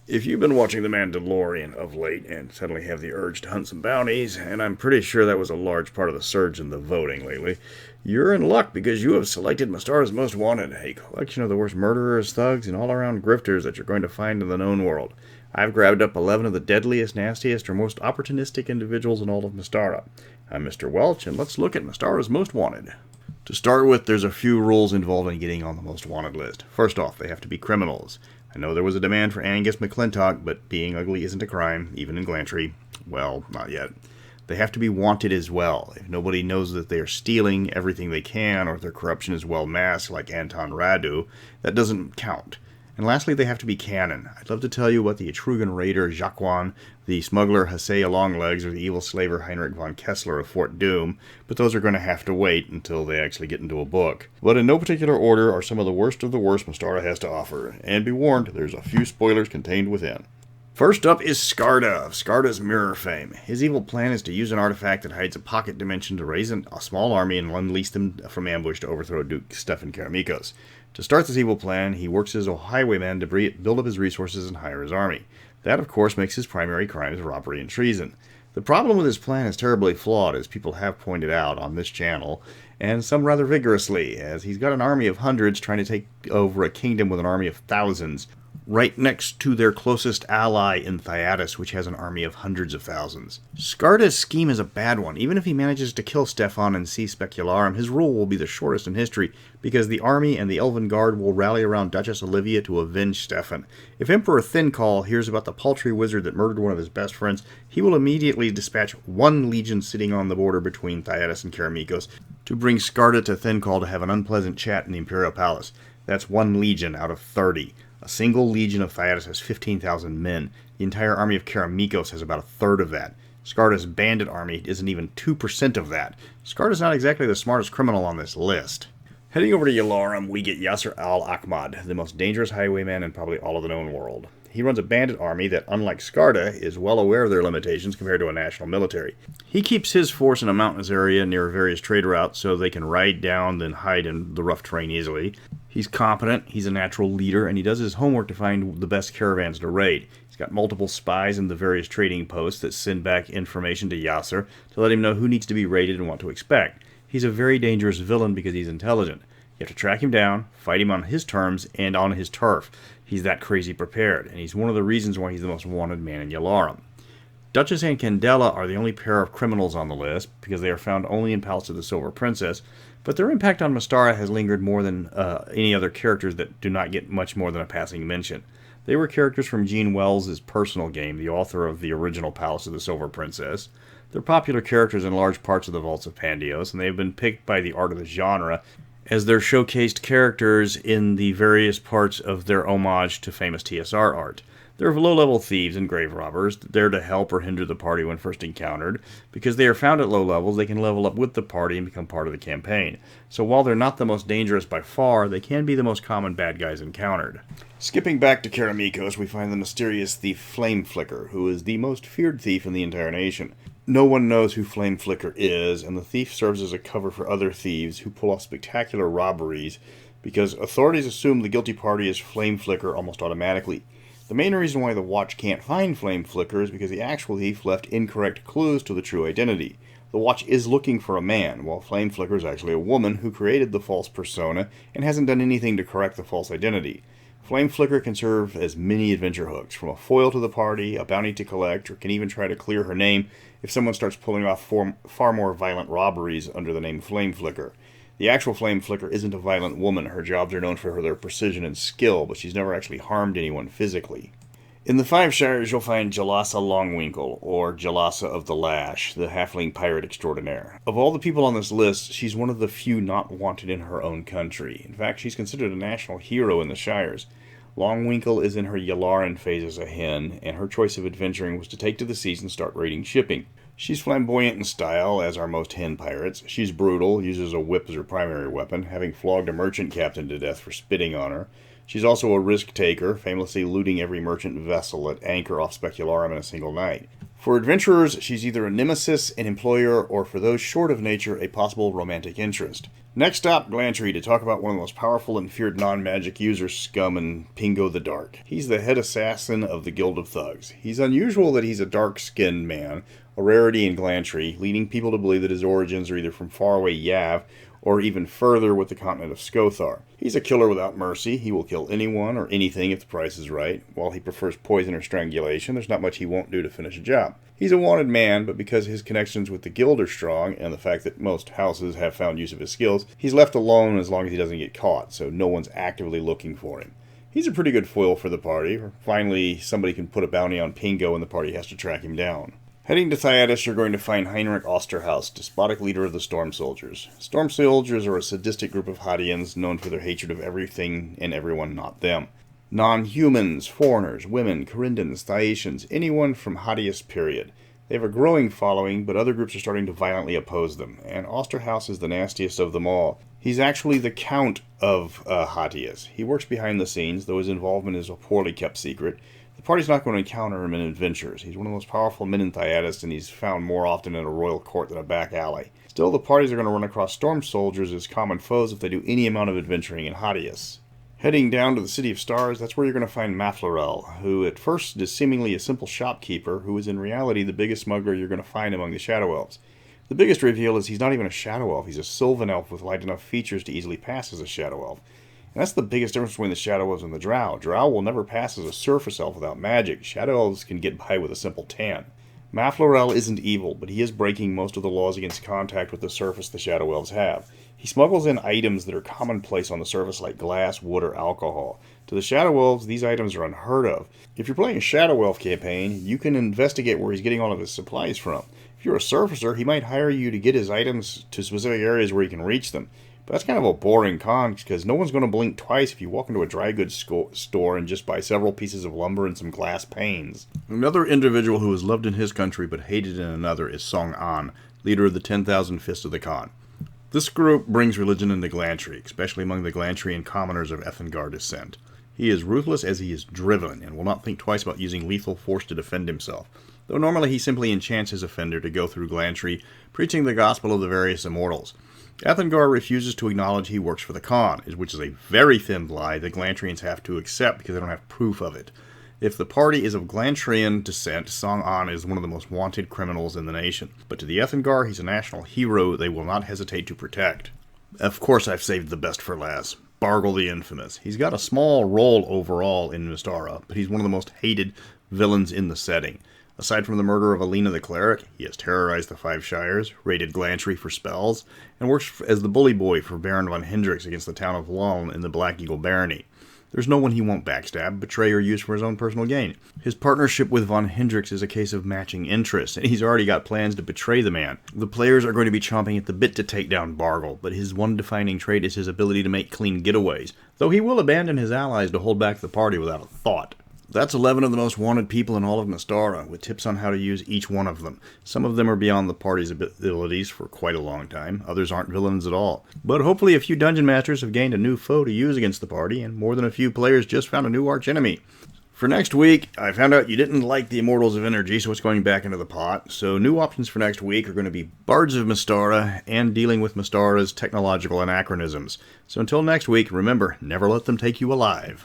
If you've been watching The Mandalorian of late and suddenly have the urge to hunt some bounties, and I'm pretty sure that was a large part of the surge in the voting lately, you're in luck because you have selected Mystara's Most Wanted, a collection of the worst murderers, thugs, and all-around grifters that you're going to find in the known world. I've grabbed up 11 of the deadliest, nastiest, or most opportunistic individuals in all of Mystara. I'm Mr. Welch, and let's look at Mystara's Most Wanted. To start with, there's a few rules involved in getting on the Most Wanted list. First off, they have to be criminals. I know there was a demand for Angus McClintock, but being ugly isn't a crime, even in Glantri. Well, not yet. They have to be wanted as well. If nobody knows that they are stealing everything they can, or if their corruption is well masked like Anton Radu, that doesn't count. And lastly, they have to be canon. I'd love to tell you about the Etrugan raider Jacquan, the smuggler Hesea Longlegs, or the evil slaver Heinrich von Kessler of Fort Doom, but those are going to have to wait until they actually get into a book. But in no particular order are some of the worst Mystara has to offer, and be warned, there's a few spoilers contained within. First up is Skarda, of Skarda's mirror fame. His evil plan is to use an artifact that hides a pocket dimension to raise a small army and unleash them from ambush to overthrow Duke Stefan Karameikos. To start this evil plan, he works as a highwayman to build up his resources and hire his army. That, of course, makes his primary crimes robbery and treason. The problem with his plan is terribly flawed, as people have pointed out on this channel, and some rather vigorously, as he's got an army of hundreds trying to take over a kingdom with an army of thousands, right next to their closest ally in Thyatis, which has an army of hundreds of thousands. Skarda's scheme is a bad one. Even if he manages to kill Stefan and seize Ylaruam, his rule will be the shortest in history, because the army and the Elven Guard will rally around Duchess Olivia to avenge Stefan. If Emperor Thincall hears about the paltry wizard that murdered one of his best friends, he will immediately dispatch one legion sitting on the border between Thyatis and Karameikos to bring Skarda to Thincall to have an unpleasant chat in the Imperial Palace. That's one legion out of 30. A single legion of Thyatis has 15,000 men. The entire army of Karameikos has about a third of that. Skarda's bandit army isn't even 2% of that. Skarda's not exactly the smartest criminal on this list. Heading over to Ylaruam, we get Yasser al-Ahmad, the most dangerous highwayman in probably all of the known world. He runs a bandit army that, unlike Skarda, is well aware of their limitations compared to a national military. He keeps his force in a mountainous area near various trade routes so they can ride down then hide in the rough terrain easily. He's competent, he's a natural leader, and he does his homework to find the best caravans to raid. He's got multiple spies in the various trading posts that send back information to Yasser to let him know who needs to be raided and what to expect. He's a very dangerous villain because he's intelligent. You have to track him down, fight him on his terms, and on his turf. He's that crazy prepared, and he's one of the reasons why he's the most wanted man in Ylaruam. Dutchess and Candela are the only pair of criminals on the list, because they are found only in Palace of the Silver Princess, but their impact on Mystara has lingered more than any other characters that do not get much more than a passing mention. They were characters from Gene Wells' personal game, the author of the original Palace of the Silver Princess. They're popular characters in large parts of the Vaults of Pandios, and they have been picked by the art of the genre as they're showcased characters in the various parts of their homage to famous TSR art. They're low-level thieves and grave robbers, there to help or hinder the party when first encountered. Because they are found at low levels, they can level up with the party and become part of the campaign. So while they're not the most dangerous by far, they can be the most common bad guys encountered. Skipping back to Karameikos, we find the mysterious thief Flame Flicker, who is the most feared thief in the entire nation. No one knows who Flame Flicker is, and the thief serves as a cover for other thieves who pull off spectacular robberies, because authorities assume the guilty party is Flame Flicker almost automatically. The main reason why the Watch can't find Flame Flicker is because the actual thief left incorrect clues to the true identity. The Watch is looking for a man, while Flame Flicker is actually a woman who created the false persona and hasn't done anything to correct the false identity. Flame Flicker can serve as many adventure hooks, from a foil to the party, a bounty to collect, or can even try to clear her name if someone starts pulling off far more violent robberies under the name Flame Flicker. The actual Flame Flicker isn't a violent woman. Her jobs are known for their precision and skill, but she's never actually harmed anyone physically. In the 5 Shires, you'll find Gelasa Longwinkle, or Gelasa of the Lash, the halfling pirate extraordinaire. Of all the people on this list, she's one of the few not wanted in her own country. In fact, she's considered a national hero in the Shires. Longwinkle is in her Ylaruam phase as a hen, and her choice of adventuring was to take to the seas and start raiding shipping. She's flamboyant in style, as are most hen pirates. She's brutal, uses a whip as her primary weapon, having flogged a merchant captain to death for spitting on her. She's also a risk-taker, famously looting every merchant vessel at anchor off Ylaruam in a single night. For adventurers, she's either a nemesis, an employer, or for those short of nature, a possible romantic interest. Next up, Glantri to talk about one of the most powerful and feared non-magic user scum in Pingo the Dark. He's the head assassin of the Guild of Thugs. He's unusual that he's a dark-skinned man, a rarity in Glantri, leading people to believe that his origins are either from faraway Yav or even further with the continent of Skothar. He's a killer without mercy. He will kill anyone or anything if the price is right. While he prefers poison or strangulation, there's not much he won't do to finish a job. He's a wanted man, but because his connections with the guild are strong, and the fact that most houses have found use of his skills, he's left alone as long as he doesn't get caught, so no one's actively looking for him. He's a pretty good foil for the party. Finally, somebody can put a bounty on Pingo and the party has to track him down. Heading to Thyatis, you're going to find Heinrich Osterhaus, despotic leader of the Storm Soldiers. Storm Soldiers are a sadistic group of Hadians known for their hatred of everything and everyone not them. Non-humans, foreigners, women, Corindans, Thyacians, anyone from Hadius period. They have a growing following, but other groups are starting to violently oppose them, and Osterhaus is the nastiest of them all. He's actually the Count of Hadius. He works behind the scenes, though his involvement is a poorly kept secret. The party's not going to encounter him in adventures. He's one of the most powerful men in Thyatis, and he's found more often in a royal court than a back alley. Still, the parties are going to run across Storm Soldiers as common foes if they do any amount of adventuring in Hadius. Heading down to the City of Stars, that's where you're going to find Mathil, who at first is seemingly a simple shopkeeper, who is in reality the biggest smuggler you're going to find among the Shadow Elves. The biggest reveal is he's not even a Shadow Elf, he's a Sylvan Elf with light enough features to easily pass as a Shadow Elf. And that's the biggest difference between the Shadow Elves and the Drow. Drow will never pass as a surface elf without magic. Shadow Elves can get by with a simple tan. Mathil isn't evil, but he is breaking most of the laws against contact with the surface the Shadow Elves have. He smuggles in items that are commonplace on the surface like glass, wood, or alcohol. To the Shadow Elves, these items are unheard of. If you're playing a Shadow Elf campaign, you can investigate where he's getting all of his supplies from. If you're a surfacer, he might hire you to get his items to specific areas where he can reach them. But that's kind of a boring con, because no one's going to blink twice if you walk into a dry goods store and just buy several pieces of lumber and some glass panes. Another individual who is loved in his country but hated in another is Song An, leader of the 10,000 Fists of the Khan. This group brings religion into Glantri, especially among the Glantrian commoners of Ethengar descent. He is ruthless as he is driven, and will not think twice about using lethal force to defend himself, though normally he simply enchants his offender to go through Glantri, preaching the gospel of the various immortals. Ethengar refuses to acknowledge he works for the Khan, which is a very thin lie that Glantrians have to accept because they don't have proof of it. If the party is of Glantrian descent, Song An is one of the most wanted criminals in the nation. But to the Ethengar, he's a national hero they will not hesitate to protect. Of course I've saved the best for last. Bargle the Infamous. He's got a small role overall in Mystara, but he's one of the most hated villains in the setting. Aside from the murder of Alina the Cleric, he has terrorized the 5 Shires, raided Glantri for spells, and works as the bully boy for Baron von Hendrix against the town of Luln in the Black Eagle Barony. There's no one he won't backstab, betray, or use for his own personal gain. His partnership with von Hendrix is a case of matching interests, and he's already got plans to betray the man. The players are going to be chomping at the bit to take down Bargle, but his one defining trait is his ability to make clean getaways, though he will abandon his allies to hold back the party without a thought. That's 11 of the most wanted people in all of Mystara, with tips on how to use each one of them. Some of them are beyond the party's abilities for quite a long time, others aren't villains at all. But hopefully a few dungeon masters have gained a new foe to use against the party, and more than a few players just found a new archenemy. For next week, I found out you didn't like the Immortals of Energy, so it's going back into the pot. So new options for next week are going to be Bards of Mystara and dealing with Mystara's technological anachronisms. So until next week, remember, never let them take you alive.